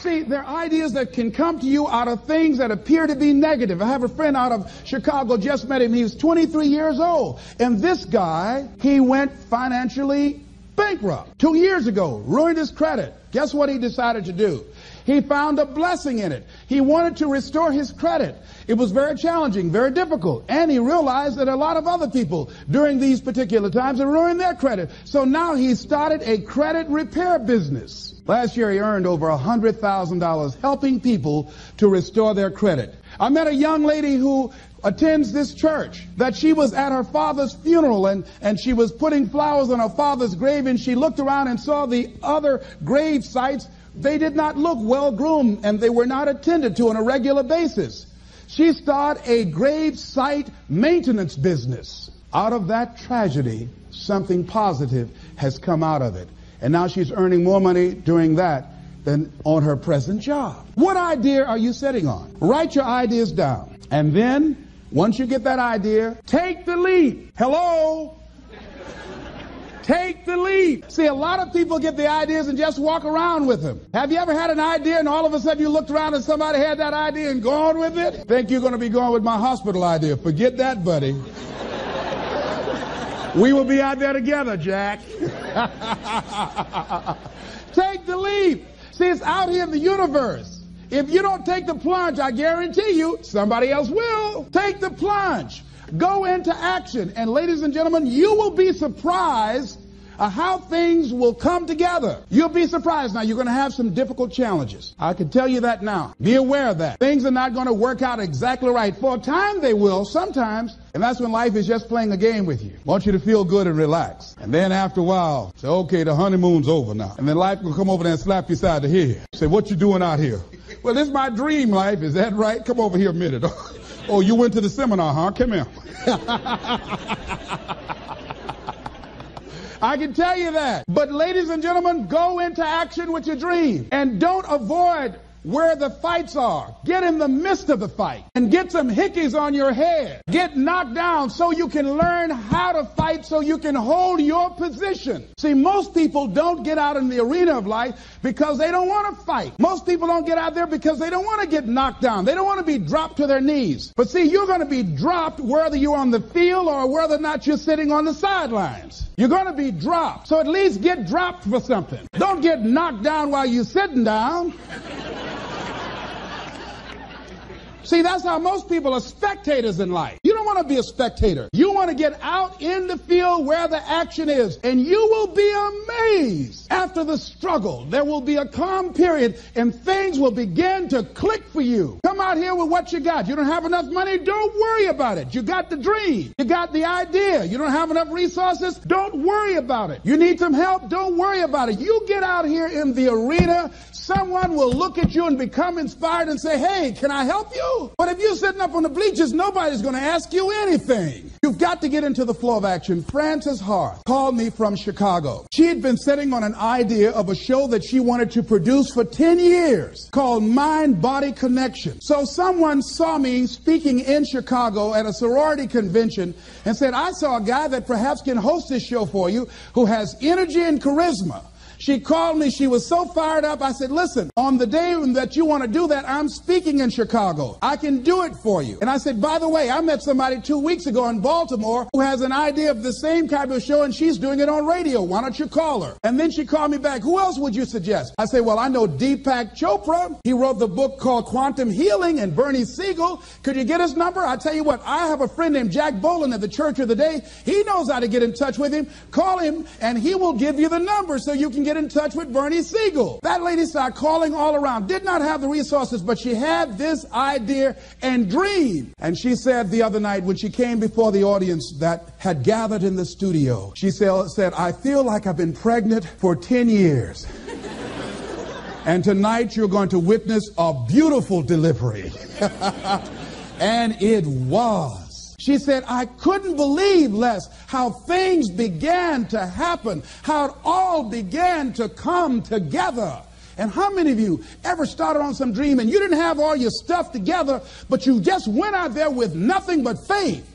See, there are ideas that can come to you out of things that appear to be negative. I have a friend out of Chicago, just met him. He's 23 years old. And this guy, he went financially bankrupt 2 years ago, ruined his credit. Guess what he decided to do? He found a blessing in it. He wanted to restore his credit. It was very challenging, very difficult. And he realized that a lot of other people during these particular times had ruined their credit. So now he started a credit repair business. Last year he earned over $100,000 helping people to restore their credit. I met a young lady who attends this church, that she was at her father's funeral and she was putting flowers on her father's grave, and she looked around and saw the other grave sites. They did not look well groomed and they were not attended to on a regular basis. She started a grave site maintenance business. Out of that tragedy, something positive has come out of it. And now she's earning more money doing that than on her present job. What idea are you sitting on? Write your ideas down. And then, once you get that idea, take the leap. Hello? Take the leap. See, a lot of people get the ideas and just walk around with them. Have you ever had an idea and all of a sudden you looked around and somebody had that idea and gone with it? Think you're going to be going with my hospital idea. Forget that, buddy. We will be out there together, Jack. Take the leap. See, it's out here in the universe. If you don't take the plunge, I guarantee you, somebody else will. Take the plunge. Go into action. And ladies and gentlemen, you will be surprised how things will come together. You'll be surprised. Now, you're going to have some difficult challenges. I can tell you that now. Be aware of that. Things are not going to work out exactly right. For a time, they will, sometimes. And that's when life is just playing a game with you. I want you to feel good and relax. And then after a while, say, okay, the honeymoon's over now. And then life will come over there and slap you side the head. Say, what you doing out here? Well, this is my dream life. Is that right? Come over here a minute. Oh, you went to the seminar, huh? Come here. I can tell you that. But ladies and gentlemen, go into action with your dream. And don't avoid where the fights are. Get in the midst of the fight and get some hickeys on your head. Get knocked down so you can learn how to fight, so you can hold your position. See, most people don't get out in the arena of life because they don't want to fight. Most people don't get out there because they don't want to get knocked down. They don't want to be dropped to their knees. But see, you're going to be dropped whether you're on the field or whether or not you're sitting on the sidelines. You're going to be dropped. So at least get dropped for something. Don't get knocked down while you're sitting down. See, that's how most people are spectators in life. You don't want to be a spectator. You want to get out in the field where the action is, and you will be amazed. After the struggle, there will be a calm period, and things will begin to click for you. Come out here with what you got. You don't have enough money? Don't worry about it. You got the dream. You got the idea. You don't have enough resources? Don't worry about it. You need some help? Don't worry about it. You get out here in the arena, someone will look at you and become inspired and say, hey, can I help you? But if you're sitting up on the bleachers, nobody's going to ask you anything. You've got to get into the flow of action. Frances Harth called me from Chicago. She had been sitting on an idea of a show that she wanted to produce for 10 years called Mind-Body Connection. So someone saw me speaking in Chicago at a sorority convention and said, I saw a guy that perhaps can host this show for you who has energy and charisma. She called me. She was so fired up. I said, listen, on the day that you want to do that, I'm speaking in Chicago. I can do it for you. And I said, by the way, I met somebody 2 weeks ago in Baltimore who has an idea of the same type of show, and she's doing it on radio. Why don't you call her? And then she called me back. Who else would you suggest? I said, well, I know Deepak Chopra. He wrote the book called Quantum Healing, and Bernie Siegel. Could you get his number? I tell you what, I have a friend named Jack Boland at the Church of the Day. He knows how to get in touch with him. Call him, and he will give you the number so you can get in touch with Bernie Siegel. That lady started calling all around. Did not have the resources, but she had this idea and dream. And she said the other night when she came before the audience that had gathered in the studio, she said, I feel like I've been pregnant for 10 years. And tonight you're going to witness a beautiful delivery. And it was. She said, I couldn't believe, Les, how things began to happen, how it all began to come together. And how many of you ever started on some dream and you didn't have all your stuff together, but you just went out there with nothing but faith?